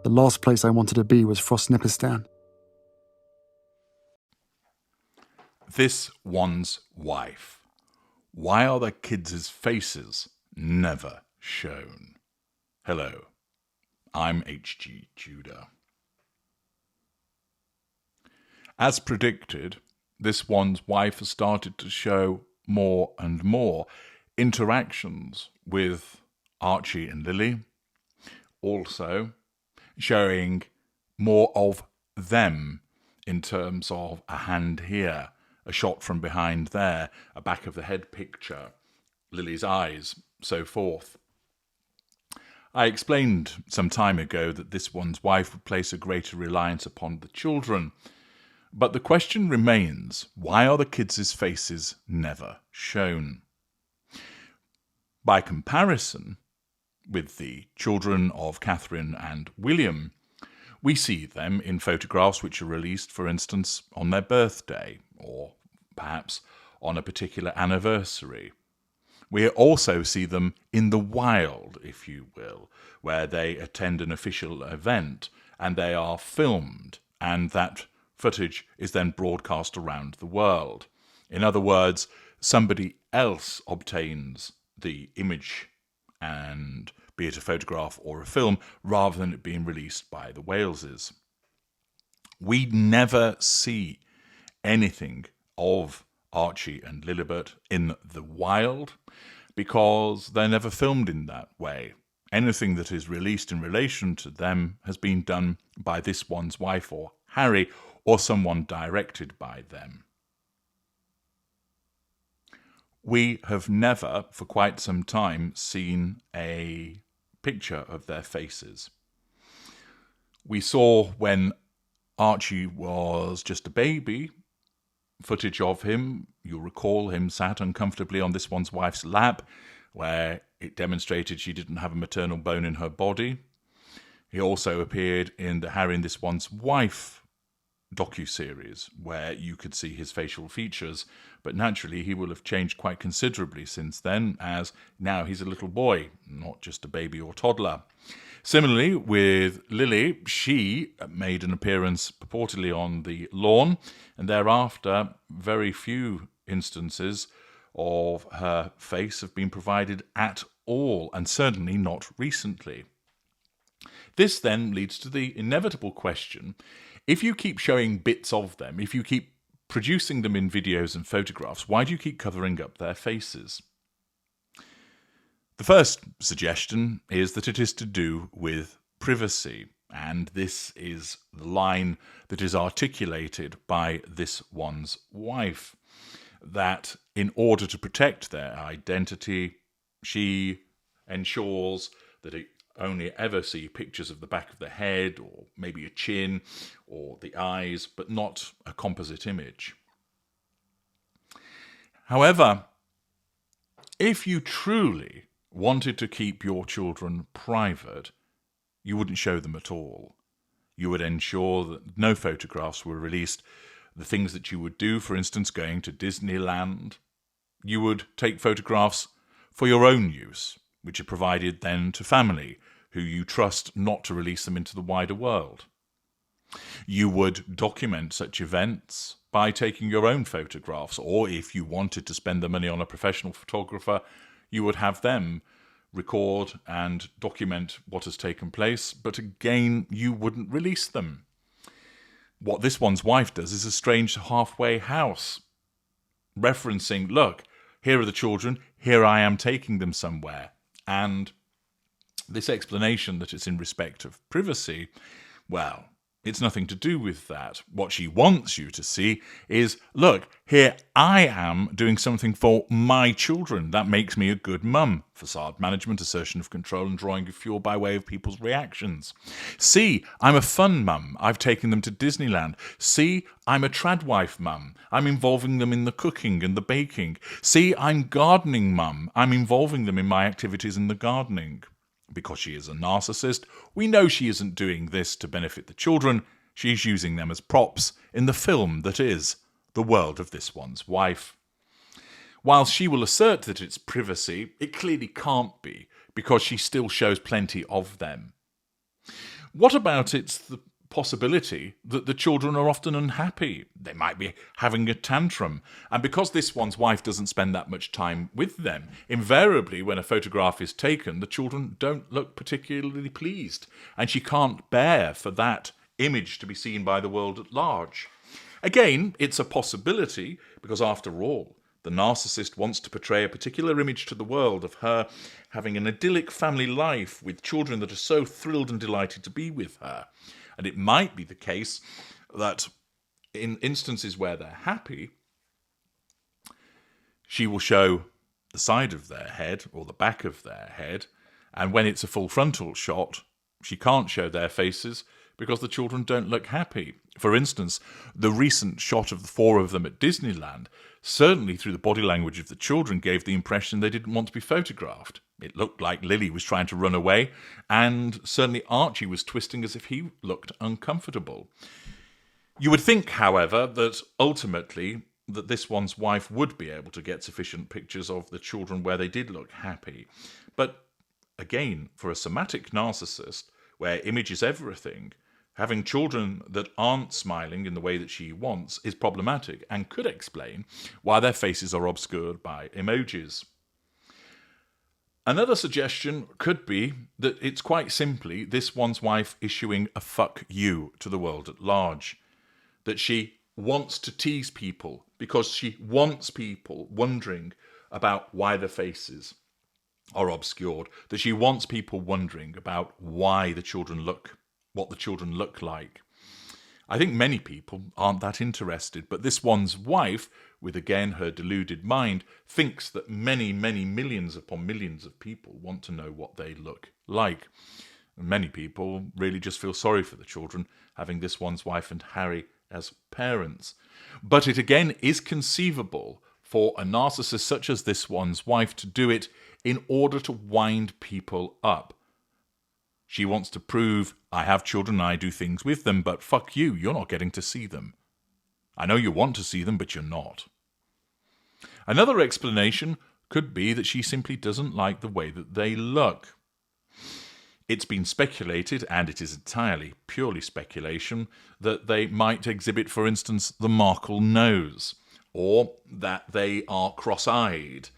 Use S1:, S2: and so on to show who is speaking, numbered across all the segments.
S1: The last place I wanted to be was Frostnipistan.
S2: This one's wife. Why are the kids' faces never shown? Hello, I'm H.G. Tudor. As predicted, this one's wife has started to show more and more interactions with Archie and Lily, also showing more of them in terms of a hand here, a shot from behind there, a back of the head picture, Lily's eyes, so forth. I explained some time ago that this one's wife would place a greater reliance upon the children, but the question remains, why are the kids' faces never shown? By comparison with the children of Catherine and William, we see them in photographs which are released, for instance, on their birthday or perhaps on a particular anniversary. We also see them in the wild, if you will, where they attend an official event and they are filmed, and that footage is then broadcast around the world. In other words, somebody else obtains the image, and be it a photograph or a film, rather than it being released by the Waleses. We never see anything of Archie and Lilibet in the wild because they're never filmed in that way. Anything that is released in relation to them has been done by this one's wife or Harry or someone directed by them. We have never, for quite some time, seen a picture of their faces. We saw when Archie was just a baby, footage of him. You'll recall him sat uncomfortably on this one's wife's lap, where it demonstrated she didn't have a maternal bone in her body. He also appeared in the Harry and This One's Wife docu-series, where you could see his facial features, but naturally he will have changed quite considerably since then, as now he's a little boy, not just a baby or toddler. Similarly, with Lily, she made an appearance purportedly on the lawn, and thereafter very few instances of her face have been provided at all, and certainly not recently. This then leads to the inevitable question: if you keep showing bits of them, if you keep producing them in videos and photographs, why do you keep covering up their faces? The first suggestion is that it is to do with privacy, and this is the line that is articulated by this one's wife, that in order to protect their identity, she ensures that it only ever see pictures of the back of the head or maybe a chin or the eyes, but not a composite image. However, if you truly wanted to keep your children private, you wouldn't show them at all. You would ensure that no photographs were released. The things that you would do, for instance, going to Disneyland, you would take photographs for your own use, which are provided then to family, who you trust not to release them into the wider world. You would document such events by taking your own photographs, or if you wanted to spend the money on a professional photographer, you would have them record and document what has taken place, but again, you wouldn't release them. What this one's wife does is a strange halfway house, referencing, look, here are the children, here I am taking them somewhere. And this explanation that it's in respect of privacy, well, it's nothing to do with that. What she wants you to see is, look, here I am doing something for my children. That makes me a good mum. Facade management, assertion of control, and drawing of fuel by way of people's reactions. See, I'm a fun mum. I've taken them to Disneyland. See, I'm a tradwife mum. I'm involving them in the cooking and the baking. See, I'm gardening mum. I'm involving them in my activities in the gardening. Because she is a narcissist, we know she isn't doing this to benefit the children. She's using them as props in the film that is The World of This One's Wife. While she will assert that it's privacy, it clearly can't be, because she still shows plenty of them. What about it's the possibility that the children are often unhappy? They might be having a tantrum. And because this one's wife doesn't spend that much time with them, invariably when a photograph is taken, the children don't look particularly pleased. And she can't bear for that image to be seen by the world at large. Again, it's a possibility because after all, the narcissist wants to portray a particular image to the world of her having an idyllic family life with children that are so thrilled and delighted to be with her. And it might be the case that in instances where they're happy, she will show the side of their head or the back of their head. And when it's a full frontal shot, she can't show their faces because the children don't look happy. For instance, the recent shot of the four of them at Disneyland, certainly through the body language of the children, gave the impression they didn't want to be photographed. It looked like Lily was trying to run away, and certainly Archie was twisting as if he looked uncomfortable. You would think, however, that ultimately that this one's wife would be able to get sufficient pictures of the children where they did look happy. But again, for a somatic narcissist, where image is everything, having children that aren't smiling in the way that she wants is problematic and could explain why their faces are obscured by emojis. Another suggestion could be that it's quite simply this one's wife issuing a fuck you to the world at large. That she wants to tease people because she wants people wondering about why their faces are obscured. That she wants people wondering about why the children look, what the children look like. I think many people aren't that interested, but this one's wife, with again her deluded mind, thinks that many, many millions upon millions of people want to know what they look like. And many people really just feel sorry for the children, having this one's wife and Harry as parents. But it again is conceivable for a narcissist such as this one's wife to do it in order to wind people up. She wants to prove, I have children, I do things with them, but fuck you, you're not getting to see them. I know you want to see them, but you're not. Another explanation could be that she simply doesn't like the way that they look. It's been speculated, and it is entirely purely speculation, that they might exhibit, for instance, the Markle nose, or that they are cross-eyed.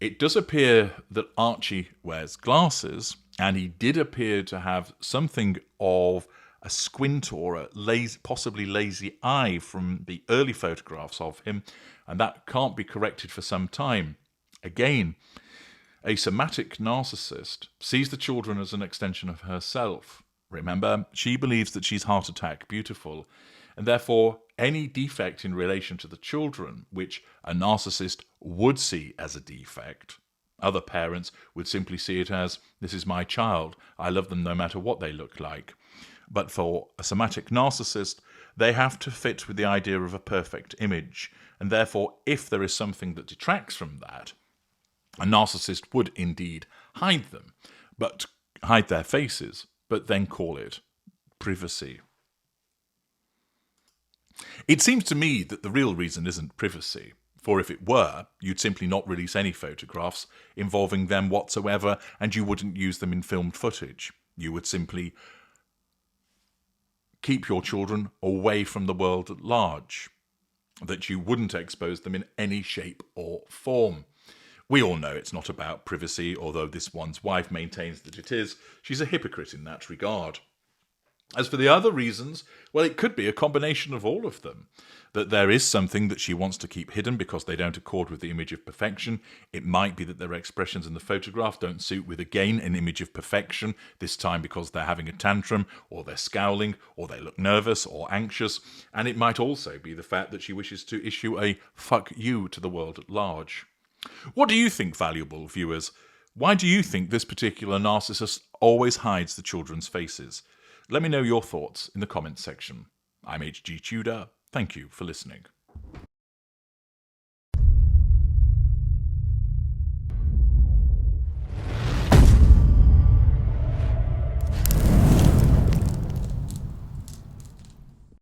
S2: It does appear that Archie wears glasses, and he did appear to have something of a squint or a possibly lazy eye from the early photographs of him, and that can't be corrected for some time. Again, a somatic narcissist sees the children as an extension of herself. Remember, she believes that she's heart attack beautiful, and therefore any defect in relation to the children, which a narcissist would see as a defect, other parents would simply see it as, this is my child, I love them no matter what they look like. But for a somatic narcissist, they have to fit with the idea of a perfect image, and therefore if there is something that detracts from that, a narcissist would indeed hide them, but hide their faces, but then call it privacy. It seems to me that the real reason isn't privacy, for if it were, you'd simply not release any photographs involving them whatsoever, and you wouldn't use them in filmed footage. You would simply keep your children away from the world at large, that you wouldn't expose them in any shape or form. We all know it's not about privacy, although this one's wife maintains that it is. She's a hypocrite in that regard. As for the other reasons, well, it could be a combination of all of them. That there is something that she wants to keep hidden because they don't accord with the image of perfection. It might be that their expressions in the photograph don't suit with, again, an image of perfection, this time because they're having a tantrum, or they're scowling, or they look nervous or anxious. And it might also be the fact that she wishes to issue a fuck you to the world at large. What do you think, valuable viewers? Why do you think this particular narcissist always hides the children's faces? Let me know your thoughts in the comments section. I'm H.G. Tudor. Thank you for listening.